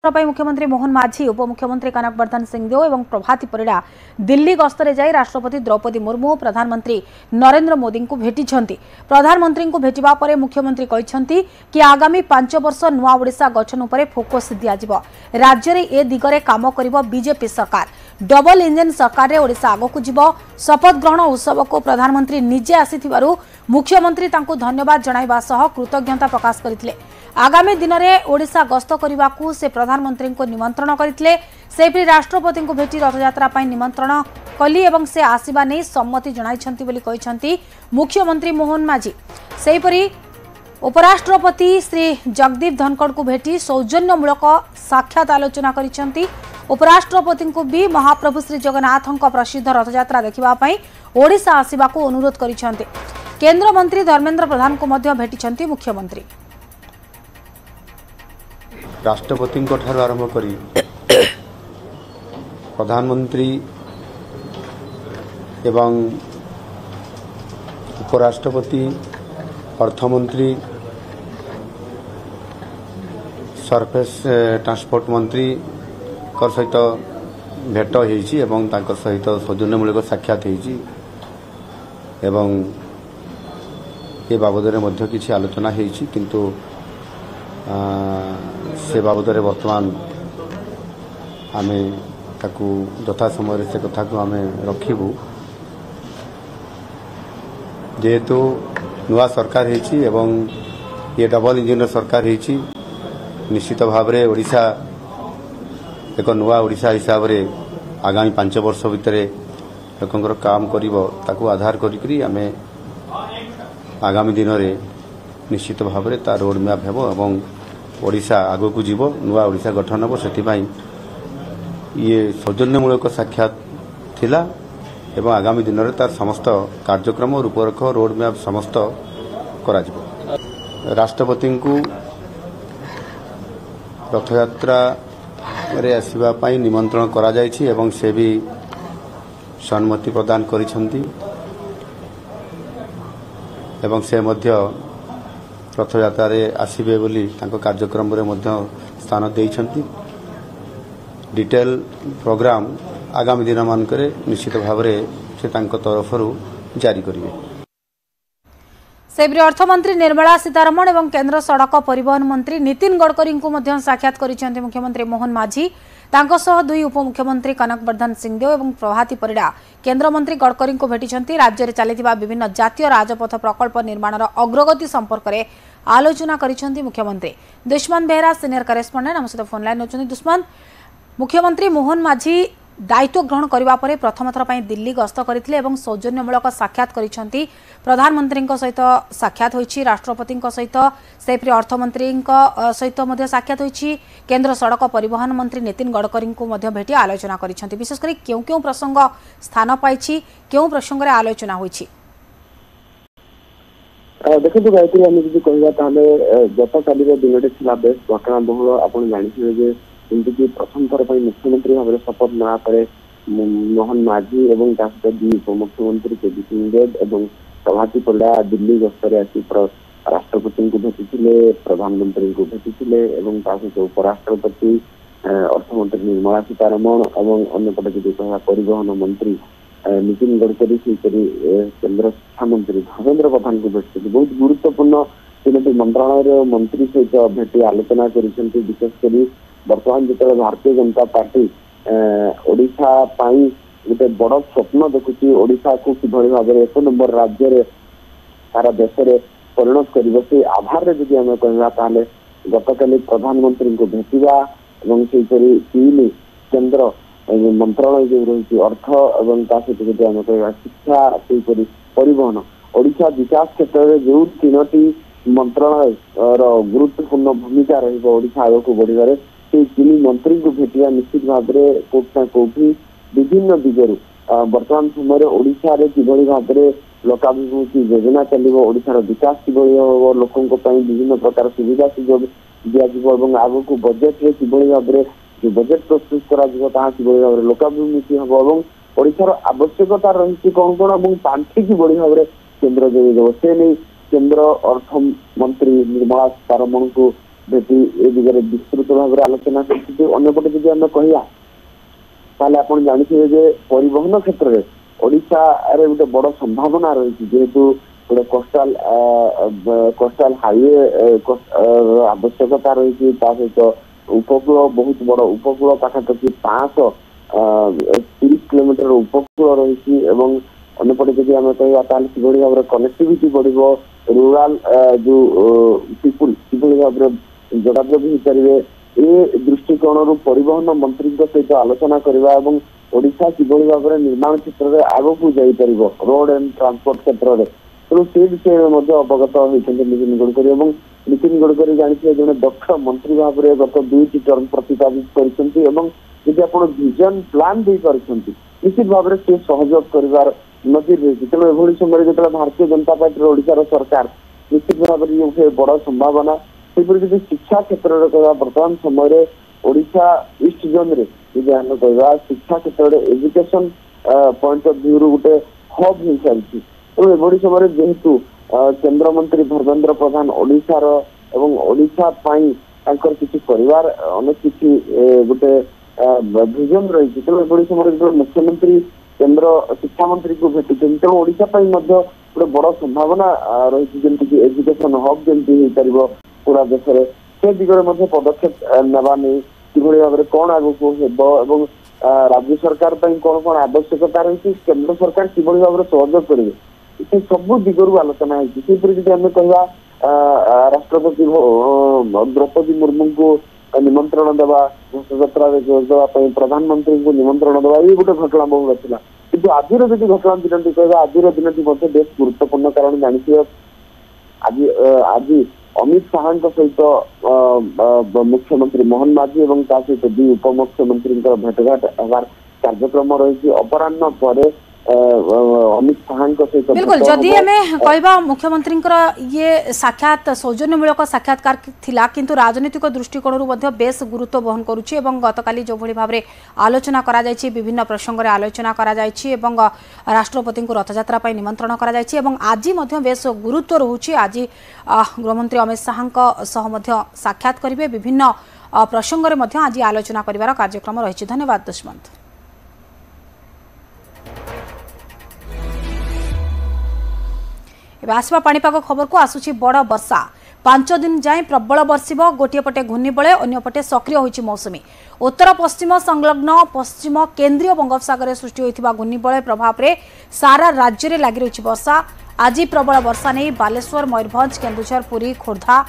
मुख्यमंत्री मोहन माझी उपमुख्यमंत्री कनकवर्धन सिंहदेव और प्रभाती परिड़ा दिल्ली गस्तरे जाई राष्ट्रपति द्रौपदी मुर्मू प्रधानमंत्री नरेंद्र मोदी को भेटी। प्रधानमंत्री को भेटिबा परे मुख्यमंत्री कहते कि आगामी 5 वर्ष नुआ ओडिशा गठन उपर फोकस दिज्व। राज्य में ए दिगरे काम करिबो बीजेपी सरकार। डबल इंजन सरकार रे ओडिशा आगो को जीव। शपथ ग्रहण उत्सव को प्रधानमंत्री निजे आसीथिबारु मुख्यमंत्री तांको धन्यवाद जणाइबा सह कृतज्ञता प्रकाश करथिले। आगामी दिन में ओडिशा गस्त करने से प्रधानमंत्री को निमंत्रण करते। सेपरी राष्ट्रपति को भेटी रथयात्रा निमंत्रण कली एवं से आसवा नहीं सम्मति जणाई मुख्यमंत्री मोहन माझी। सेपरी उपराष्ट्रपति श्री जगदीप धनखड़ को भेटी सौजन्यमूलक साक्षात आलोचना करिसेंती। उपराष्ट्रपति को भी महाप्रभु श्री जगन्नाथ प्रसिद्ध रथयात्रा देखा ओडिशा आसवा को अनुरोध करिसेंती। केंद्र मंत्री धर्मेंद्र प्रधान को मध्य भेटिसेंती मुख्यमंत्री। राष्ट्रपति ठार आरंभ करी प्रधानमंत्री एवं उपराष्ट्रपति अर्थमंत्री सरफेस ट्रांसपोर्ट मंत्री सहित भेट हो सहित सौजन्यमूलक साक्षात एवं ए बाबद किसी आलोचना किंतु से बाबद वर्तमान आम यथा समय से कथा को आम रखू जेहेतु नुआ सरकार ये डबल इंजन सरकार निश्चित भाव में ओडिशा एक नुआ ओडिशा हिसाब से आगामी 5 वर्ष भितर लोकंर काम ताकू आधार करी आम आगामी दिन में निश्चित भाव में ता रोड मैप एवं ओडिशा आगो को जीव नुआ ओडिशा गठन हम से ये सौजन्यमूलक साक्षात थिला एवं आगामी दिन में तार समस्त कार्यक्रम रूपरेख रोड मैप समस्त करा जिवो। राष्ट्रपति को रथयात्रा रे आसीबा पाई निमंत्रण करा जायछि एवं से भी सम्मति प्रदान करिसेंती एवं से मध्य रथयात्रा रे आसीबे बोली तांको कार्यक्रम रे मध्य स्थान देइछंती। डिटेल प्रोग्राम आगामी दिन मानकरे निश्चित भाव में से तांको तरफरु जारी करिवे। सेबरी अर्थमंत्री निर्मला सीतारमण एवं केंद्र सड़क परिवहन मंत्री नितिन गडकरी को मध्य साक्षात करिसेंती मुख्यमंत्री मोहन माझी। तांको सह दुई उपमुख्यमंत्री कनकवर्धन सिंहदेव और प्रभाती परिड़ा केंद्र मंत्री गडकरी को भेटिसेंती। राज्य में चलता विभिन्न जातीय राजपथ प्रकल्प निर्माण अग्रगति संपर्क में आलोचना करिसेंती मुख्यमंत्री। दुष्मंत बेहरा सीनियर करेस्पोंडेंट आम सहित फोन लाइन होचंती। दुष्मंत, मुख्यमंत्री मोहन माझी दायित्व ग्रहण करने पर प्रथम थर पर दिल्ली गस्त करते और सौजन्यमूलक साक्षात करिसेंती। प्रधानमंत्री सहित साक्षात होइछि, राष्ट्रपति सहित सेपरी अर्थमंत्री सहित साक्षात होइछि। केंद्र सड़क परिवहन मंत्री नितिन गडकरी को भेटी आलोचना करिसेंती। विशेषकर क्यों क्यों प्रसंग स्थान पाइछि, क्यों प्रसंग रे आलोचना होइछि? देखो गायत्री आम जी कहवा गत काली दिन बेस घटना बहुल आप जानते जमीक प्रथम थर पर मुख्यमंत्री भाव में शपथ ना मोहन माझी और दुई उपमुख्यमंत्री केबी सिंहदेव और प्रभाती परिड़ा दिल्ली गस्तर आसी राष्ट्रपति को भेटी, प्रधानमंत्री को भेटी सहित उपराष्ट्रपति अर्थमंत्री निर्मला सीतारमण और अन्यपटे जी कह परिवहन मंत्री नितिन गडकरी केंद्र शिक्षा मंत्री धर्मेंद्र प्रधान को भेटी बहुत गुरुत्वपूर्ण 3टी मंत्रालय मंत्री सहित भेटी आलोचना करिसेंती। विशेषकर वर्तमान जो भारतीय जनता पार्टी ओडिशा गोटे बड़ स्वप्न देखुची ओडिशा को किभली भाव में 1 नंबर राज्य रे सारा देश में परिणत कर से आधार जदि आम कहवा गतकाली प्रधानमंत्री को भेटा और से 3 केंद्र मंत्रालय जो रही अर्थ और सहित आम कह शिक्षा से परिवहन ओडिशा विकास क्षेत्र में जो 3टी मंत्रालय गुरुत्वपूर्ण भूमिका रहा आग को बढ़िबारे से 3 मंत्री को भेटिया निश्चित भाव में कोटा कोठी विभिन्न दिगरु वर्तमान समय ओडिशा रे किभली भाव में लोकाभिमुखी योजना चलिबो, ओडिशार विकास किभली हो, लोकंको पई विभिन्न प्रकार सुविधा सुजोग दियाजिबो और आगो को बजेट रे किभली भाव में जो बजेट प्रस्तुत करा जिवो ताहा किभली भाव में लोकाभिमुखी हबो और ओडिशार आवश्यकता रही कौन कौन और पांठी किभली भाव में केंद्र जोगी देव से नहीं केंद्र अर्थ मंत्री निर्मला सीतारमण को भेटी ए दिगरे विस्तृत भाव में आलोचना करते। अन्यपटे जब आम कहवा ताले आपण जानिथिबे जे परिवहन क्षेत्र में ओडिशा रे गोटे बड़ संभावना रही जेहेतु गोटे कोस्टाल हाईवे आवश्यकता रही सहित उपकूल बहुत बड़ उपकूल पाखापाखि 530 किलोमीटर उपकूल रही अन्यपटे जब आम कहवा किभली भाव में कनेक्टिविटी बढ़ रूराल जो पीपुल किभली भाव में जोगाजोग हो पारे ए दृष्टिकोण परिवहन मंत्री सहित आलोचना करवा और ओडिशा किभली भाव में निर्माण क्षेत्र में आगक जापर रोड एंड ट्रांसपोर्ट क्षेत्र में तेणु से विषय में अवगत होती नितिन गडकरी और नितिन गडकरी जानते जड़े दक्ष मंत्री भाव में गत 2टी टर्म प्रतिपादित करती आप विजन प्लान दे निश्चित भाव में सी सहयोग कर नजर रही तेणु एभली समय जो भारतीय जनता पार्टी ओडिशार सरकार निश्चित भाव में ये बड़ संभावना सेपरी जो शिक्षा क्षेत्र में कह बर्तमान समय ओडिशा ईस्ट जोन रे जो आम कह शिक्षा क्षेत्र में एजुकेशन पॉइंट ऑफ व्यू गोटे हब हो सारी तेणु एभली समय जेहेतु केंद्र मंत्री धर्मेंद्र प्रधान ओडिशार एवं ओडिशा किसी परिवार अनेक किसी गोटे विजन रही तेणु एभली समय जो मुख्यमंत्री केंद्र शिक्षा मंत्री को भेटी तेणु ओडिशा गोटे बड़ संभावना रही जमीक एजुकेशन हब जमी हो पार पूरा देश में से दिगरे पदक्षेप नेबा नहीं किभली भाव में कौन आगक हो राज्य सरकार कौन कौन आवश्यकता रही केंद्र सरकार किभली भाव में सहयोग करेंगे से सब दिगरू आलोचना होती आम कहवा राष्ट्रपति द्रौपदी मुर्मू को निमंत्रण देवा घोषयात्रा जोगदेवाई प्रधानमंत्री को निमंत्रण देवा ये गोटे घटना बहुल था कि आज जब घटना दिन कहवा आज दिन बेस गुरुत्वपूर्ण कारण जानते आज अमित शाह सहित मुख्यमंत्री मोहन माझी और सहित 2 उपमुख्यमंत्री भेटघाट हमार कार्यक्रम रही अपराह्न पर अमित शाह सहित बिल्कुल जदि हमें कहबा मुख्यमंत्री ये साक्षात सौजन्यमूलक साक्षात्कार थिला किंतु राजनीतिक दृष्टिकोण बेस गुरुत्व बहन करुछि एवं गतकाली जो भली भाव आलोचना करा जायछि विभिन्न प्रसंग में आलोचना करा जायछि एवं राष्ट्रपति को रथयात्रा पर निमंत्रण करा जायछि एवं आज मध्य बेस गुरुत्व रहुछि आज गृहमंत्री अमित शाह सह मध्य साक्षात करिवे विभिन्न प्रसंग में मध्य आज आलोचना करिवार कार्यक्रम रहिछि। धन्यवाद दुष्मंत। आसवा पाणीपाग खबर को आसुची बड़ वर्षा 5 दिन जाए प्रबल बर्षिब गोटे पटे घूर्णिबलय अन्यपटे सक्रिय होइछि मौसुमी उत्तर पश्चिम संलग्न पश्चिम केंद्रीय बंगोपसागर सृष्टि होइथिबा घूर्णिबलय प्रभाव रे सारा राज्य में लागि रहिछि वर्षा। आज प्रबल वर्षा नहीं बालेश्वर मयूरभंज केन्दुझर पुरी खोर्धा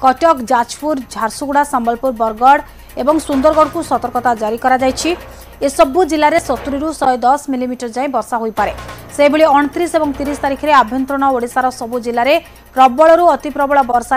कटक जाजपुर झारसुगुड़ा संबलपुर बरगढ़ एवं सुंदरगढ़ को सतर्कता जारी करा जायछि। ए सबु जिले में 70 ରୁ 110 मिलीमीटर जाए वर्षा हो पारे से 29 और 30 तारिख में आभ्यंतरण ओडिशार सबु जिले में प्रबल अति प्रबल वर्षा